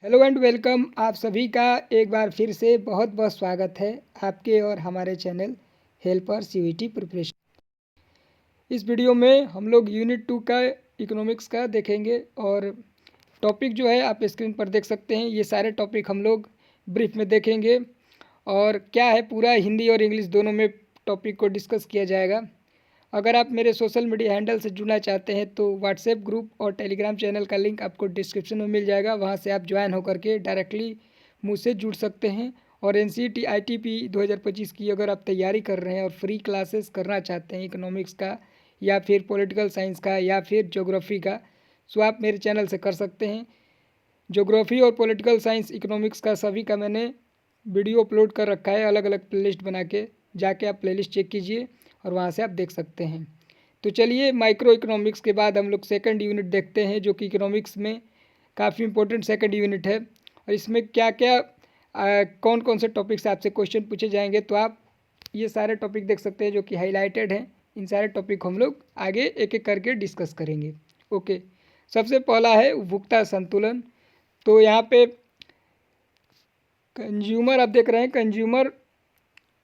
Hello and welcome. आप सभी का एक बार फिर से बहुत बहुत स्वागत है आपके और हमारे चैनल हेल्पर सीयूईटी प्रिपरेशन। इस वीडियो में हम लोग यूनिट 2 का इकोनॉमिक्स का देखेंगे और टॉपिक जो है आप स्क्रीन पर देख सकते हैं। ये सारे टॉपिक हम लोग ब्रीफ में देखेंगे और क्या है पूरा हिंदी और इंग्लिश दोनों में टॉपिक को डिस्कस किया जाएगा। अगर आप मेरे सोशल मीडिया हैंडल से जुड़ना चाहते हैं तो व्हाट्सएप ग्रुप और टेलीग्राम चैनल का लिंक आपको डिस्क्रिप्शन में मिल जाएगा। वहां से आप ज्वाइन होकर के डायरेक्टली मुझसे जुड़ सकते हैं। और NCERT ITP 2025 की अगर आप तैयारी कर रहे हैं और फ्री क्लासेस करना चाहते हैं इकोनॉमिक्स का या फिर पॉलिटिकल साइंस का या फिर ज्योग्राफी का, तो आप मेरे चैनल से कर सकते हैं। ज्योग्राफी और पॉलिटिकल साइंस इकोनॉमिक्स का सभी का मैंने वीडियो अपलोड कर रखा है, अलग अलग प्लेलिस्ट बना के। जाके आप प्लेलिस्ट चेक कीजिए और वहाँ से आप देख सकते हैं। तो चलिए, माइक्रो इकोनॉमिक्स के बाद हम लोग सेकंड यूनिट देखते हैं, जो कि इकोनॉमिक्स में काफ़ी इंपॉर्टेंट सेकंड यूनिट है। और इसमें क्या क्या कौन कौन से टॉपिक से आपसे क्वेश्चन पूछे जाएंगे, तो आप ये सारे टॉपिक देख सकते हैं जो कि हाईलाइटेड हैं। इन सारे टॉपिक हम लोग आगे एक एक करके डिस्कस करेंगे। ओके, सबसे पहला है उपभोक्ता संतुलन। तो यहाँ पे कंज्यूमर आप देख रहे हैं, consumer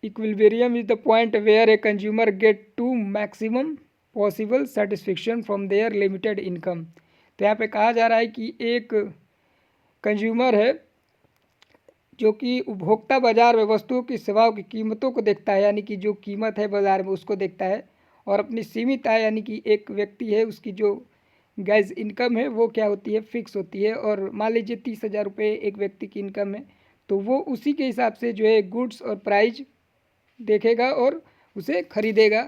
equilibrium is the point where a consumer get to maximum possible satisfaction from their limited income. तो यहाँ पे कहा जा रहा है कि एक कंज्यूमर है जो कि उपभोक्ता बाजार में वस्तुओं की सेवाओं की कीमतों को देखता है, यानी कि जो कीमत है बाज़ार में उसको देखता है, और अपनी सीमित आय यानी कि एक व्यक्ति है उसकी जो गैस इनकम है वो क्या होती है, फिक्स होती है। और मान लीजिए 30,000 रुपये एक व्यक्ति की इनकम है, तो वो उसी के हिसाब से जो है गुड्स और प्राइस देखेगा और उसे खरीदेगा,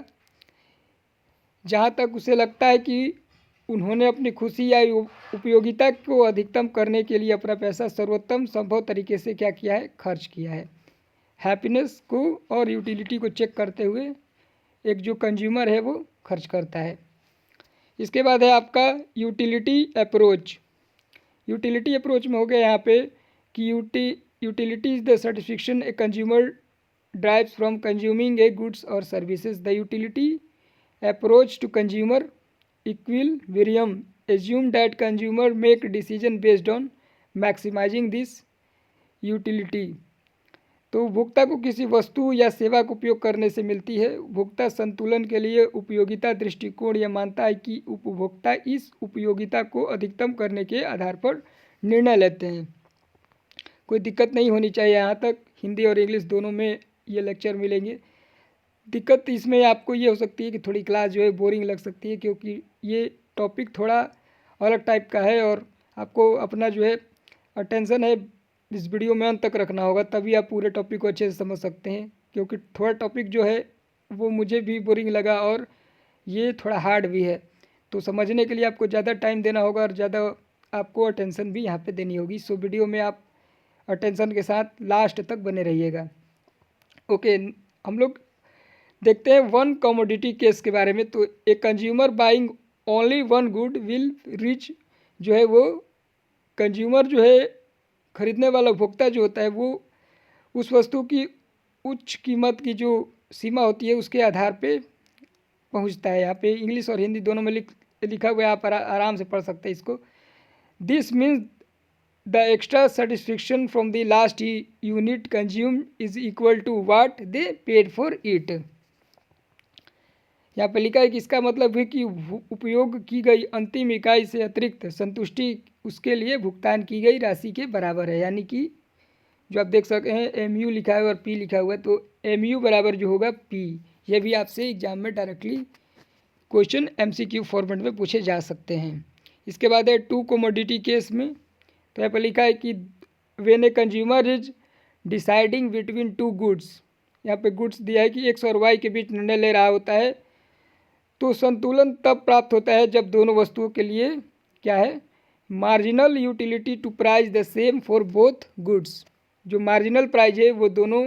जहाँ तक उसे लगता है कि उन्होंने अपनी खुशी या उपयोगिता को अधिकतम करने के लिए अपना पैसा सर्वोत्तम संभव तरीके से क्या किया है, खर्च किया है। हैप्पीनेस को और यूटिलिटी को चेक करते हुए एक जो कंज्यूमर है वो खर्च करता है। इसके बाद है आपका यूटिलिटी अप्रोच। यूटिलिटी अप्रोच में हो गया यहाँ पे कि utility is the satisfaction a consumer drives from consuming a goods और services. The utility approach to consumer equilibrium assume that consumer make decision based on maximizing this utility। तो उपभोक्ता को किसी वस्तु या सेवा का उपयोग करने से मिलती है। उपभोक्ता संतुलन के लिए उपयोगिता दृष्टिकोण यह मानता है कि उपभोक्ता इस उपयोगिता को अधिकतम करने के आधार पर निर्णय लेते हैं। कोई दिक्कत नहीं होनी चाहिए। यहाँ तक हिंदी और इंग्लिश दोनों में ये लेक्चर मिलेंगे। दिक्कत इसमें आपको ये हो सकती है कि थोड़ी क्लास जो है बोरिंग लग सकती है, क्योंकि ये टॉपिक थोड़ा अलग टाइप का है और आपको अपना जो है अटेंशन है इस वीडियो में अंत तक रखना होगा, तभी आप पूरे टॉपिक को अच्छे से समझ सकते हैं। क्योंकि थोड़ा टॉपिक जो है वो मुझे भी बोरिंग लगा और ये थोड़ा हार्ड भी है, तो समझने के लिए आपको ज़्यादा टाइम देना होगा और ज़्यादा आपको अटेंशन भी यहाँ पर देनी होगी। सो वीडियो में आप अटेंशन के साथ लास्ट तक बने रहिएगा। ओके, हम लोग देखते हैं वन कमोडिटी केस के बारे में। तो a consumer buying only one good will reach, जो है वो कंज्यूमर जो है खरीदने वाला उपभोक्ता जो होता है वो उस वस्तु की उच्च कीमत की जो सीमा होती है उसके आधार पे पहुंचता है। यहाँ पे इंग्लिश और हिंदी दोनों में लिखा हुआ है, आप आराम से पढ़ सकते हैं इसको। This means the extra satisfaction from the last unit consume is equal to what they paid for it. यहाँ पर लिखा है कि इसका मतलब है कि उपयोग की गई अंतिम इकाई से अतिरिक्त संतुष्टि उसके लिए भुगतान की गई राशि के बराबर है। यानी कि जो आप देख सकते हैं MU लिखा है और P लिखा हुआ है, तो MU बराबर जो होगा P। ये भी आपसे एग्जाम में डायरेक्टली क्वेश्चन MCQ फॉर्मेट में पूछे जा सकते हैं। इसके बाद है टू कमोडिटी केस में। तो यहाँ पर लिखा है कि when a consumer is deciding between two goods, यहाँ पे गुड्स दिया है कि X और Y के बीच निर्णय ले रहा होता है, तो संतुलन तब प्राप्त होता है जब दोनों वस्तुओं के लिए क्या है, marginal utility to price the same for both goods. जो मार्जिनल प्राइस है वो दोनों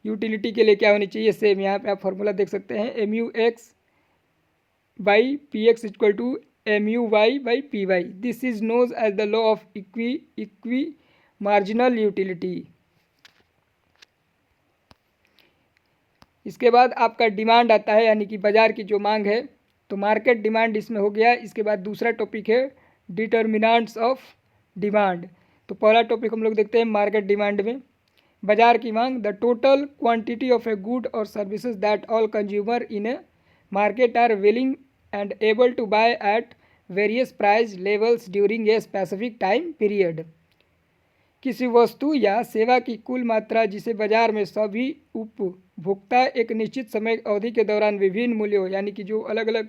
यूटिलिटी के लिए क्या होनी चाहिए, सेम। यहाँ पे आप फॉर्मूला देख सकते हैं MUX by PX equal to MUY by PY। This is knows as the law of equi marginal utility. इसके बाद आपका डिमांड आता है, यानी कि बाज़ार की जो मांग है, तो मार्केट डिमांड इसमें हो गया। इसके बाद दूसरा टॉपिक है डिटर्मिनेंट्स ऑफ डिमांड। तो पहला टॉपिक हम लोग देखते हैं मार्केट डिमांड में। बाजार की मांग, the total quantity of a good और services that all consumer in a market are willing and able to buy at various price levels during a specific time period. किसी वस्तु या सेवा की कुल मात्रा जिसे बाजार में सभी उपभोक्ता एक निश्चित समय अवधि के दौरान विभिन्न मूल्यों यानी कि जो अलग अलग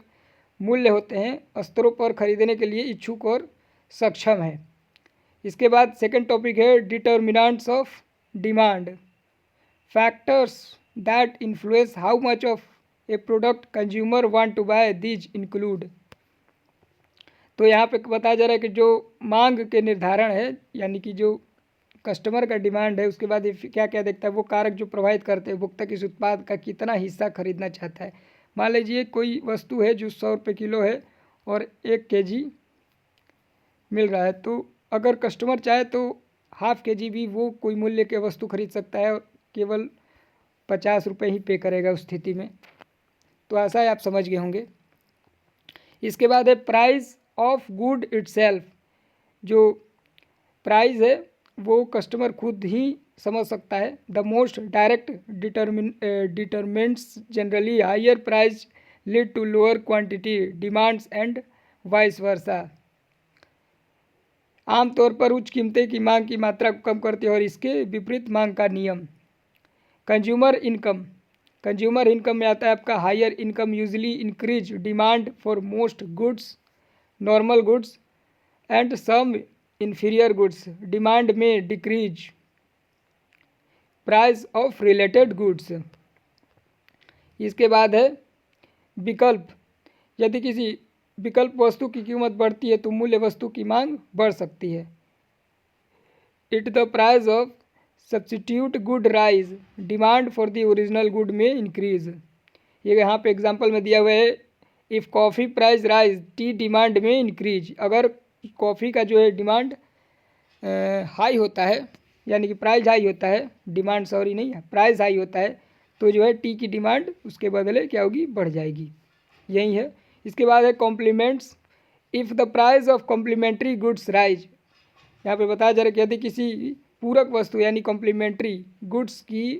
मूल्य होते हैं स्तरों पर खरीदने के लिए इच्छुक और सक्षम है। इसके बाद सेकंड टॉपिक है determinants of demand, factors that influence how much of a product consumer want to buy these include. तो यहाँ पे बताया जा रहा है कि जो मांग के निर्धारण है यानी कि जो कस्टमर का डिमांड है, उसके बाद ये क्या क्या देखता है, वो कारक जो प्रभावित करते हैं उपभोक्ता किस उत्पाद का कितना हिस्सा खरीदना चाहता है। मान लीजिए कोई वस्तु है जो 100 रुपये किलो है और 1 केजी मिल रहा है, तो अगर कस्टमर चाहे तो हाफ केजी भी वो कोई मूल्य के वस्तु खरीद सकता है और केवल 50 रुपये ही पे करेगा उस स्थिति में। तो ऐसा ही आप समझ गए होंगे। इसके बाद है प्राइस ऑफ गुड इटसेल्फ, जो प्राइस है वो कस्टमर खुद ही समझ सकता है। The most direct determinants generally higher price lead to lower quantity demands and vice versa. आमतौर पर उच्च कीमतें की मांग की मात्रा को कम करती है और इसके विपरीत मांग का नियम। कंज्यूमर इनकम, कंज्यूमर इनकम में आता है आपका higher income usually increase demand for most goods, normal goods and some inferior goods, demand में decrease price of related goods. इसके बाद है विकल्प, यदि किसी विकल्प वस्तु की कीमत बढ़ती है तो मूल्य वस्तु की मांग बढ़ सकती है। It the price of substitute good rise, demand for the original good में इंक्रीज। ये यहाँ पे एग्जांपल में दिया हुआ है, if coffee price rise T demand में इंक्रीज। अगर कॉफ़ी का जो है डिमांड हाई होता है यानी कि प्राइस हाई होता है, डिमांड सॉरी नहीं है, प्राइस हाई होता है, तो जो है टी की डिमांड उसके बदले क्या होगी, बढ़ जाएगी। यही है। इसके बाद है complements, if the price of complementary goods rise. यहाँ पे बताया जा रहा है कि यदि किसी पूरक वस्तु यानी कॉम्प्लीमेंट्री गुड्स की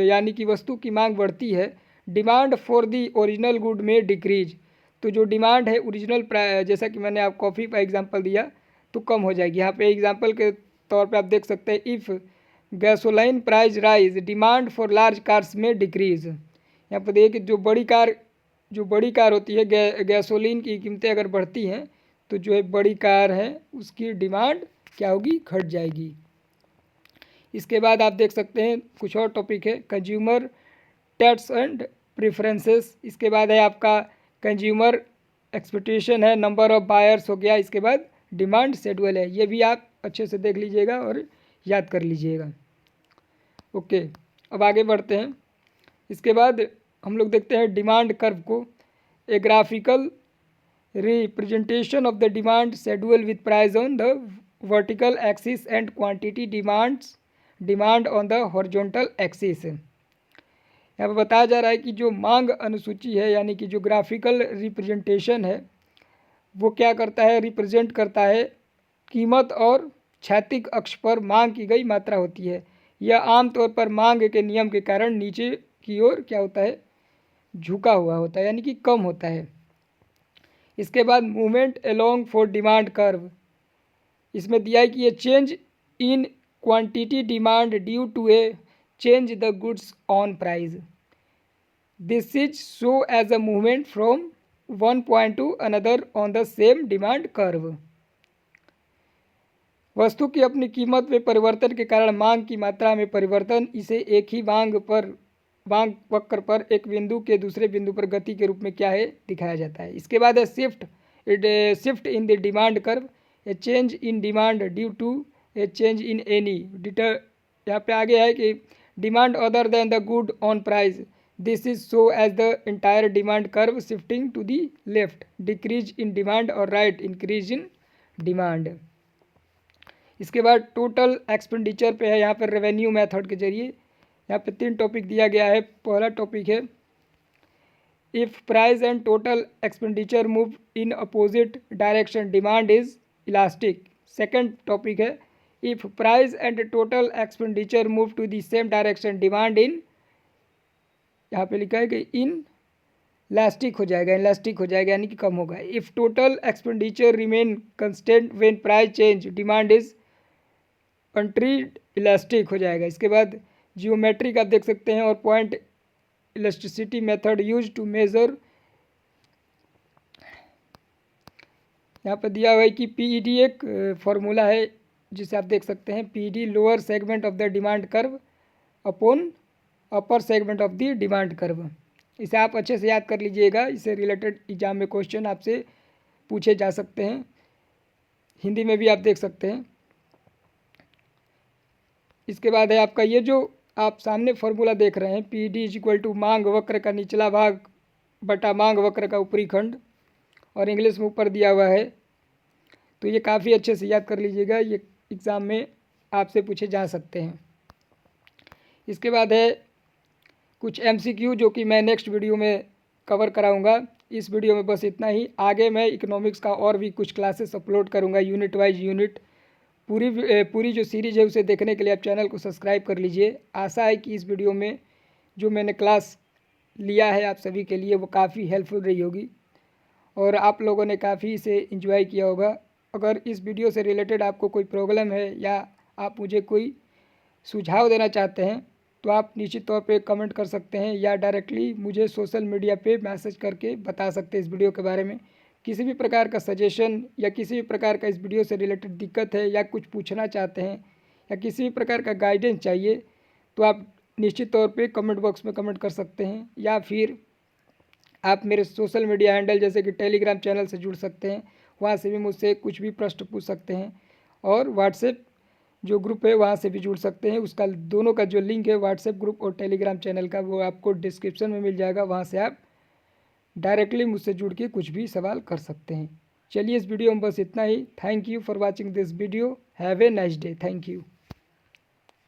यानी कि वस्तु की मांग बढ़ती है, demand for the original good में डिक्रीज। तो जो डिमांड है ओरिजिनल जैसा कि मैंने आप कॉफ़ी का एग्जांपल दिया तो कम हो जाएगी। यहाँ पे एग्जांपल के तौर पे आप देख सकते हैं, if gasoline price rise demand for large cars में डिक्रीज। यहाँ पर देखिए जो बड़ी कार होती है, गैसोलीन की कीमतें अगर बढ़ती हैं तो जो है बड़ी कार है उसकी डिमांड क्या होगी, घट जाएगी। इसके बाद आप देख सकते हैं कुछ और टॉपिक है कंज्यूमर टेस्ट एंड प्रेफरेंसेस। इसके बाद है आपका कंज्यूमर एक्सपेक्टेशन है, नंबर ऑफ बायर्स हो गया। इसके बाद डिमांड शेड्यूल है, ये भी आप अच्छे से देख लीजिएगा और याद कर लीजिएगा। ओके, अब आगे बढ़ते हैं। इसके बाद हम लोग देखते हैं डिमांड कर्व को, a graphical representation of the demand schedule with price on the vertical axis and quantity demand on the horizontal axis. यहाँ पर बताया जा रहा है कि जो मांग अनुसूची है यानी कि जो ग्राफिकल रिप्रेजेंटेशन है वो क्या करता है, रिप्रेजेंट करता है कीमत और क्षैतिज अक्ष पर मांग की गई मात्रा होती है। यह आमतौर पर मांग के नियम के कारण नीचे की ओर क्या होता है, झुका हुआ होता है यानी कि कम होता है। इसके बाद movement along for demand curve, इसमें दिया है कि ये change in quantity demand due to a change the goods on price. This is show as a movement from one point to another on the same demand curve. वस्तु की अपनी कीमत में परिवर्तन के कारण मांग की मात्रा में परिवर्तन इसे एक ही मांग वक्र पर एक बिंदु के दूसरे बिंदु पर गति के रूप में क्या है, दिखाया जाता है। इसके बाद है shift in the demand curve, a change in demand due to a change in any यहाँ पे आगे है कि demand other than the good on price. This is so as the entire demand curve shifting to the left, decrease in demand और right, increase in demand. इसके बाद total expenditure पे है, यहाँ पर रेवेन्यू मेथड के जरिए यहाँ पे 3 टॉपिक दिया गया है। पहला टॉपिक है if price and total expenditure move in opposite direction demand is elastic. Second topic है if price and total expenditure move to the same direction demand in, यहाँ पे लिखा है कि इन इलास्टिक हो जाएगा, इलास्टिक हो जाएगा यानी कि कम होगा। If total expenditure remain constant when price change demand is कंट्रीड इलास्टिक हो जाएगा। इसके बाद जियोमेट्रिक आप देख सकते हैं और point elasticity method use to measure, यहाँ पर दिया हुआ है कि पीईडी एक फॉर्मूला है जिसे आप देख सकते हैं, PED lower segment of the demand curve upon upper segment of the demand curve. इसे आप अच्छे से याद कर लीजिएगा, इससे रिलेटेड एग्जाम में क्वेश्चन आपसे पूछे जा सकते हैं, हिंदी में भी आप देख सकते हैं। इसके बाद है आपका ये जो आप सामने फॉर्मूला देख रहे हैं, पीईडी इज इक्वल टू मांग वक्र का निचला भाग बटा मांग वक्र का ऊपरी खंड, और इंग्लिश में ऊपर दिया हुआ है। तो ये काफ़ी अच्छे से याद कर लीजिएगा, ये एग्ज़ाम में आपसे पूछे जा सकते हैं। इसके बाद है कुछ एमसीक्यू जो कि मैं नेक्स्ट वीडियो में कवर कराऊंगा। इस वीडियो में बस इतना ही। आगे मैं इकोनॉमिक्स का और भी कुछ क्लासेस अपलोड करूंगा यूनिट वाइज यूनिट। पूरी जो सीरीज़ है उसे देखने के लिए आप चैनल को सब्सक्राइब कर लीजिए। आशा है कि इस वीडियो में जो मैंने क्लास लिया है आप सभी के लिए वो काफ़ी हेल्पफुल रही होगी और आप लोगों ने काफ़ी इसे एंजॉय किया होगा। अगर इस वीडियो से रिलेटेड आपको कोई प्रॉब्लम है या आप मुझे कोई सुझाव देना चाहते हैं तो आप निश्चित तौर पे कमेंट कर सकते हैं या डायरेक्टली मुझे सोशल मीडिया पे मैसेज करके बता सकते हैं इस वीडियो के बारे में। किसी भी प्रकार का सजेशन या किसी भी प्रकार का इस वीडियो से रिलेटेड दिक्कत है या कुछ पूछना चाहते हैं या किसी भी प्रकार का गाइडेंस चाहिए तो आप निश्चित तौर पे कमेंट बॉक्स में कमेंट कर सकते हैं, या फिर आप मेरे सोशल मीडिया हैंडल जैसे कि टेलीग्राम चैनल से जुड़ सकते हैं, वहाँ से भी मुझसे कुछ भी प्रश्न पूछ सकते हैं, और व्हाट्सएप जो ग्रुप है वहाँ से भी जुड़ सकते हैं। उसका दोनों का जो लिंक है व्हाट्सएप ग्रुप और टेलीग्राम चैनल का वो आपको डिस्क्रिप्शन में मिल जाएगा, वहाँ से आप डायरेक्टली मुझसे जुड़ के कुछ भी सवाल कर सकते हैं। चलिए इस वीडियो में बस इतना ही। Thank you for watching this video. Have a nice day. Thank you.